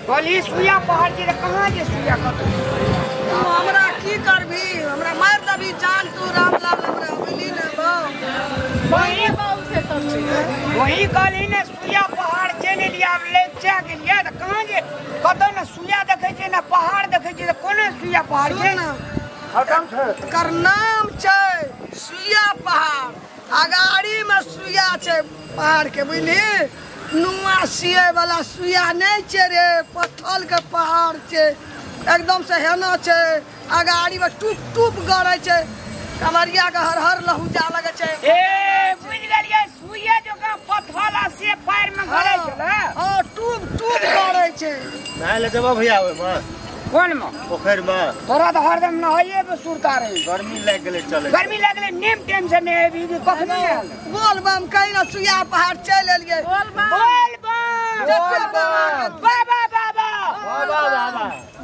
बोली सुइया पहाड़ के कहाँ जे सुइया कत हमरा की करबी हमरा मार दबी जान तू राम लाल हमरा मिली न वही वही कहली ने सुइया पहाड़ चले लिया ले चा के लिया त कहाँ जे कत न सुइया देखे छै न पहाड़ देखे छै त कोना सुइया पहाड़ छै ना खतम छै कर नाम छै सुइया पहाड़ अगाड़ी में सुइया छै पहाड़ के बुझली नुआ सिए वाला सुइया नहीं छै रे पत्थर के पहाड़ छै एकदम से हेना छै अगाड़ी में टूप टूप गड़े छै कमरिया के हर हर लहुजा लगे छै ए बुझ गेलिए सुइया जो का पत्थर से पैर में गड़े छै हां टूप टूप गड़े छै नहाय ले जेबो भैया ओय में कोन में पोखर में तोरा तो हरदम नहाइए पे सुरता रही गर्मी लग गेले चले गर्मी लग गेले नेम टेंशन नहीं अभी कखनी आयल बोल बम कहीं ना सुइया पहाड़ चल एलिए बोल बम बाबा बाबा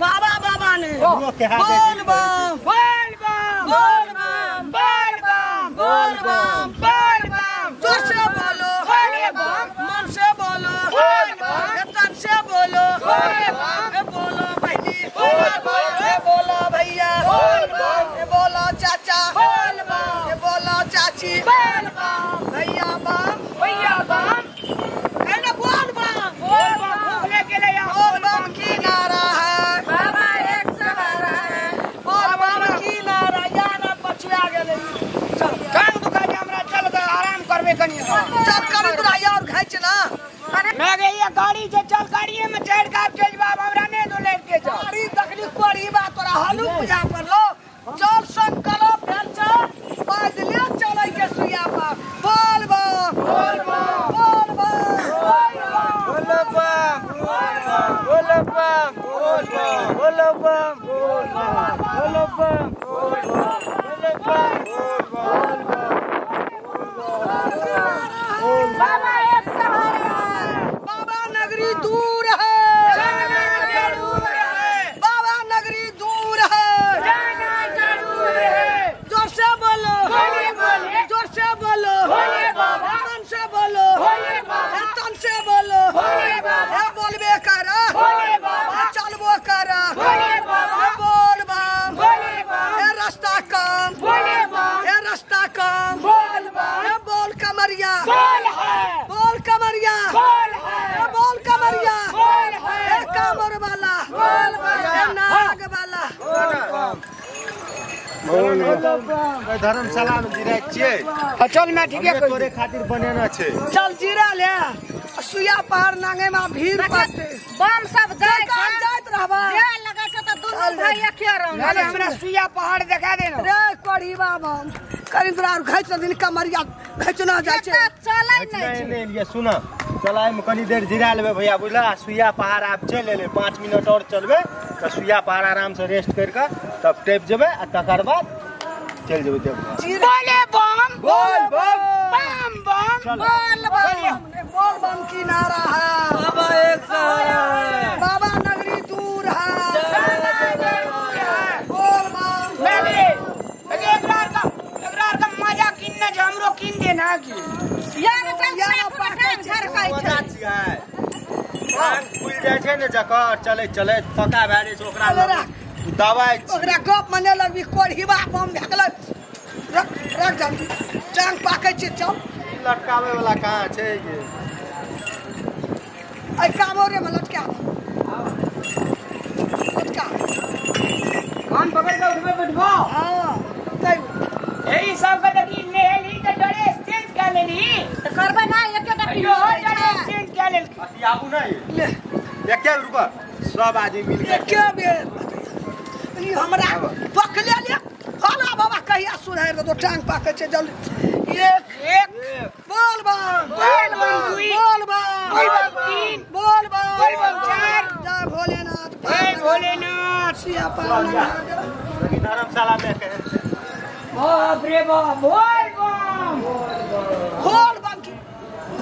बाबा बाबा ने हमरो के हाथ बोल बम बोल बम बोल बम बोल बम बोल बम बोल बम जोर से बोलो बोले बम मन से बोलो बोल बम तन से बोलो बोले बम बोलो बहनी बोल बम बोलो भैया बोल बम बोलो चाचा बोल बम बोलो चाची बोल बम भैया बम भैया बम कहना बोल बम भूख लेके ले आओ बोल बम की नारा है बाबा एक सहारा है बोल बम की नारा याना पछुआ गेले कान दुखा जे हमरा चल के आराम करबे कनी चल कर तोरा यार घाच ना मैं गई ये गाड़ी से चल गाड़िए में चढ़ के आप चल बाबा हमरा ने दो लेके जा गाड़ी तकली कोरी बा तोरा हलू पूजा कर लो चल संकल्प फेर चल पैदले चलै के सुइया पर बोल बम बोल बम बोल बम बोल बम बोल बम बोल बम बोल बम बोल बम बोल बम बोल बम बाबा एक सहारा है बाबा नगरी दूर है जाना जरूर है बाबा नगरी दूर है जाना जरूर है जोर से बोलो बोले बोले जोर से बोलो बोले बाबा मन से बोलो बोले बाबा तन से बोलो बोले बाबा बोलबे कर बोले बाबा चलबो कर बोले बाबा बोल बम बोले बम रास्ता कम बोले बम रास्ता कम बोल बम बोल कमरिया बोल है बोल कमरिया बोल है बोल कमरिया बोल है कमर वाला बोल बम नाग वाला धर्मशाला में गिराय छियै चल मैं ठीक है तोरे खातिर बनेना छै चल जीरा ले सुइया पहाड़ नांगे में भीड़ पाते बम सब जाय जाइत रहबा लगा छै त दुनु भाई एके रंग अरे हमरा सुइया पहाड़ दिखा देना रे कोढ़ीबा बम करी तोरा घाच दिन कमरिया घचना जाय छै चलै नै नहीं नहीं लिए सुना चलाए में कनी देर जिरा लेबे भैया बुझला सुइया पहाड़ आप चल एले 5 मिनट और चलबे तो सुइया पहाड़ आराम से रेस्ट करके तब टेप जेबे आ तकर बाद चल जेबे देव बोले बम बोल बम बम बम बोल बम की नारा है बाबा एक सहारा है बाबा नगरी दूर है बोल बम एकरा का मजा किन्ने जे हमरो किन देना की यार चल घर kai मजा छियै कान खुल जाय छै ने जकर चले चले पका भए जाय छै ओकरा दवाई ओकरा गप मने लगबी कोढ़ीबा बम भए गेलै रख जान चांग पाकै छै चल लटकावे वाला कहाँ छै ये आई कामोरे में लटका लटका कान पकड़ के उठबे बैठबो हां तै एही सब के देखी नेली त डरे चेंज कर लेली त करबे ना एकेटा यो डरे चेंज कर लेल आबू नहीं ले एके रुपा सब आदमी मिल के के बेर ई हमरा पकले ले होला बाबा कहिया सुधार दो टांग पाकै छै जल्दी एक बोल बम बोल बम दुई बोल बम बोल बम तीन बोल बम बोल बम चार जय भोलेनाथ जय भोलेनाथ सिया पाला धर्मशाला में कहे बाप रे बाप बोल बम बोल बम की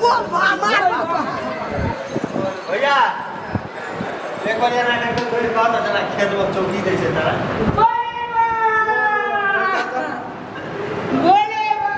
बोल बम मार बाबा भैया एक बार यहाँ करके कोई बात है जना खेत में चौकी दे छै तारा बोले बम बोले बम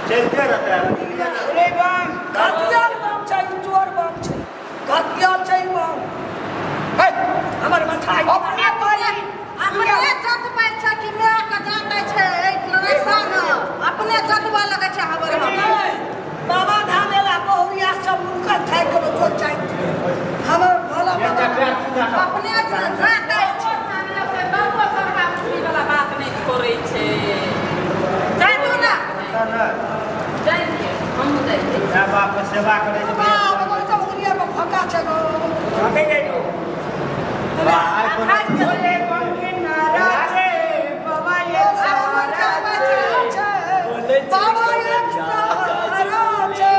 चलते रहता है अरे बम घटिया बम छै चोर बम छै घटिया छै बम है हमर मथाई अपने बोली अपने जत पाइ छै कि मैं के जानै छै ए रास्ता न अपने जतवा लगै छै हमर बाबा धाम एला बहुरिया सब उनका थाई को जो चाहि हमर भला अपने जानै छै बाबा सरकार छुरी वाला बात नहीं करै छै जाय दो ना जाय दिए हम जाय दिए बाप के सेवा करे छै बाबा सब बहुरिया में फका छै गो आगे जाइयो बोले बम के नारा छे बाबा ये सारा छे बाबा ये सारा छै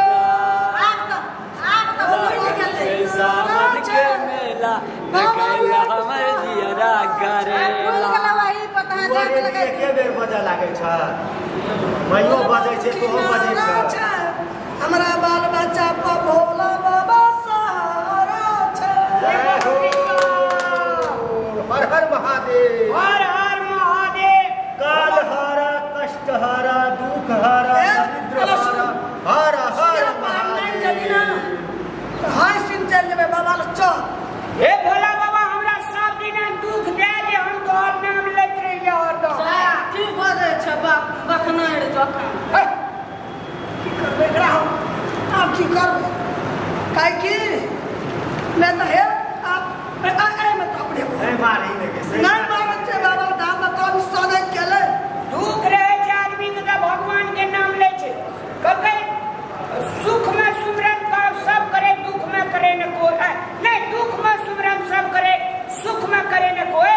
आब तो बोल के सावन के मेला देखैला हमर जियरा करेला वही पता है दुआरे लगे एके बेर बजा लागे छ मइयो बजै छै तोहो बजै छ हमरा बाल बच्चा पर भोला बाबा सहारा छै हर हर महादेव हर हर महादेव काल हारा कष्ट हारा दुख हारा दरिद्र हारा हर हर महादेव हाय सिंह चल जेबे बाबा ल चल हे भोला बाबा हमरा सब दिन दुख दे जे हम तोहर नाम लैत रहिए हरदम की बजे छै बखनार जखन है की करबे एकरा हम आब की करबे काहे की मैं तो हे आप अरे में तो अपने नहीं मारी ने के से नहीं मारत छै बाबा दाम तो सदै केले दुख रहे छै आदमी के तो भगवान के नाम ले छै कहे सुख में सुमरन का सब करे दुख में करे न कोई नहीं दुख में सुमरन सब करे सुख में करे न कोई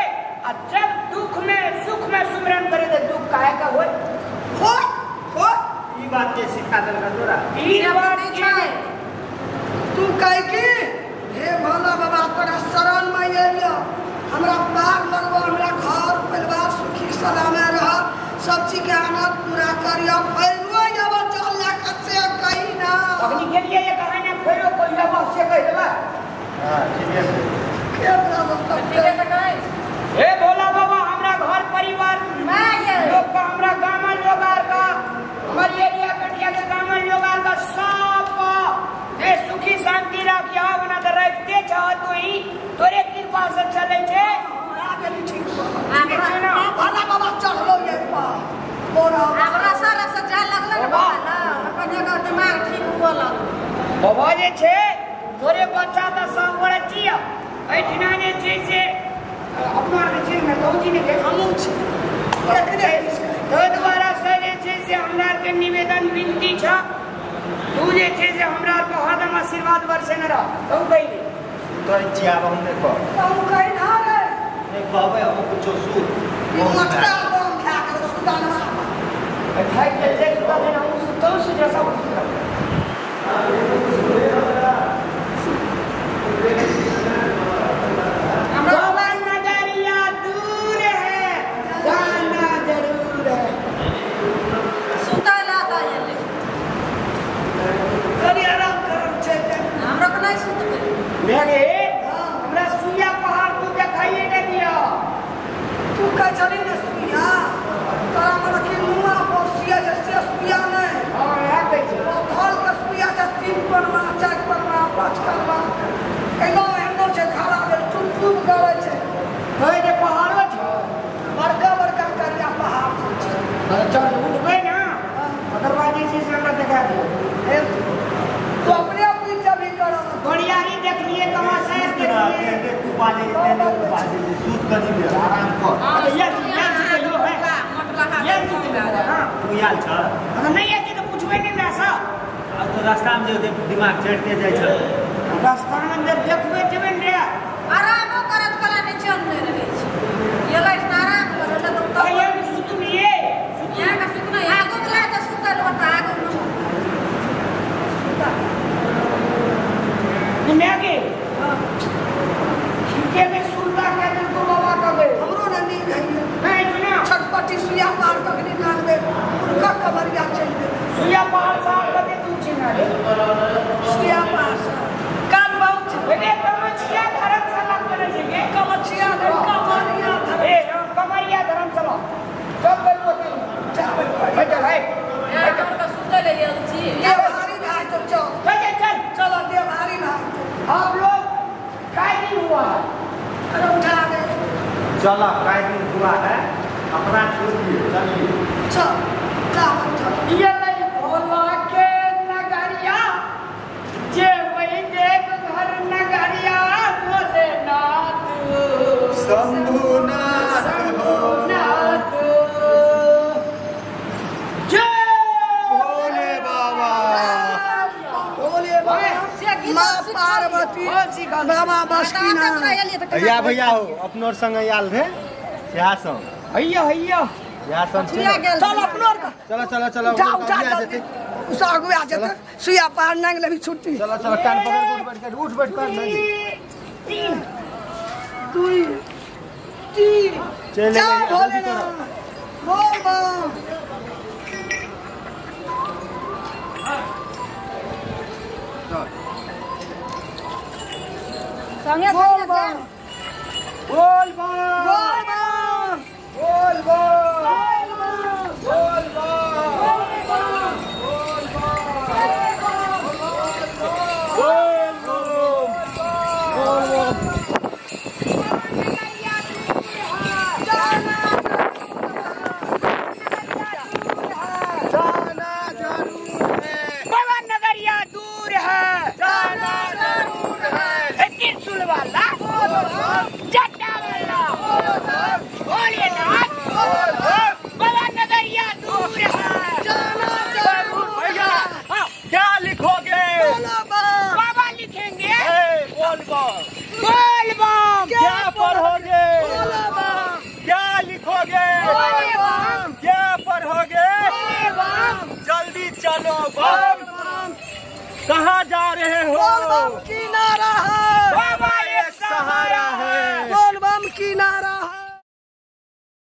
और जब दुख में सुख में सुमरन करे तो दुख काहे का होय हो ई बात के सिखा देल का तोरा ई बात छै तू काहे की हे भोला बाबा तोरा शरण में एलियो हमरा पार लगवा हमरा घर परिवार सुखी सलामे रह सब चीज के आनंद पूरा करियो पैरो जब चल जा से कहीं ना अग्नि के लिए ये कहना फेरो कोई लबा से कह देबा हां ठीक है के सब ठीक है तो कहे हे भोला बाबा हमरा घर परिवार लोग का हमरा गामन लोगार का हमारी एरिया कटिया के गामन लोगार का सब ये सुखी शांति रखिया बना दे रखते चाह तो ही तोरे कृपा से चले छे आगे ठीक ठीक है ना भोला बाबा चढ़लो ये पा बोरा अब रसा रसा जा लगल न बाबा अपन जगह दिमाग ठीक हुआ लग बाबा जे छे तोरे बच्चा त सब बड़े छिया ऐठना जे छे से अपना के चीज में तौजी ने के हमू छे तो द्वारा से जे छे से हमरा के निवेदन विनती छ तू जे छे से हमरा को हरदम आशीर्वाद वर्षे न रह तू कहि तो जिया हमने को तू कहीं ना रे एक बाबे हम कुछ सूत मटका बम खा के सुदाना खाई के जे सुता देना हम सुतो से जैसा सुता बाबा नगरिया दूर है जाना जरूर है सुतला दा ये कनी आराम करम छै हमरा को नहीं सुत मेरे हमरा सुइया पहाड़ तू देखाइए दे दिया तू का चली न सुइया तोरा मन के मुआ पोसिया जैसे सुइया नहीं और है कैसे थल के सुइयाจะ3 परवा 4 परवा 5 परवा एगो हमनो छै खड़ा में टुप करे छै होय जे पहाड़ो छ बड़का बड़का करिया पहाड़ छै चल उठबे ना दरवाजे से हमरा दिखा दो तो अपने अपनी जब ही करो बढ़ियारी देख लिए कमा शहर देख लिए तू बाजे सूत कदी में आराम कर ये जो है ये जो हां तू याल छ अगर नहीं है तो पूछबे नहीं ना सा तो रास्ता में जो दिमाग चढ़ते जाय छ रास्ता में जब देखबे जेबे ने आराम करत कला नहीं चल नहीं रहे छै ये लाइट आराम करत तो ये सुतु लिए यहाँ का सुतना आगो ला तो सुतल होता आगो निमेगे खींचे में सुरता के दिल को बाबा का गए हमरो न नींद है नहीं सुना छटपटी सुइया पार तकनी नान में उनका कमरिया चल गई सुइया पहाड़ साहब कते तू चिना रे सुइया पार काल बहुत बेटे कमा चलो काय दिन हुआ है अपना छोड़िए चलिए चल ये लई भोला के नगरिया जे वही देव घर नगरिया भोलेनाथ शंभुनाथ हो नाथ जय भोले बाबा बोले माँ पार्वती बाबा बसकीनाथ भैया भैया हो अपनोर संग आयल रहे यहाँ संग हैया हैया यहाँ संग चल अपनो चलो चलो चलो उठा उठा आ जाते सागु आ जाते सुइया पहाड़ नांग लेबी छुट्टी चलो चलो कान पकड़ उठ बैठ कर नहीं दुई तीन चले चल जल्दी भोलेनाथ बोल बम संगे बोल संगे बम बोल बम बोल बम बोल बम बोल बम जाना जरूर है बाबा नगरिया दूर है जाना जरूर है त्रिशूल वाला जटा वाला भोलेनाथ बाबा नगरिया दूर है जाना जरूर भैया क्या लिखोगे बाबा लिखेंगे बोल बम बोल बम क्या पढ़ोगे बोलो बम क्या लिखोगे बोले बम क्या पढ़ोगे बोले बम जल्दी चलो बम कहाँ जा रहे बोल हो बम किनारा है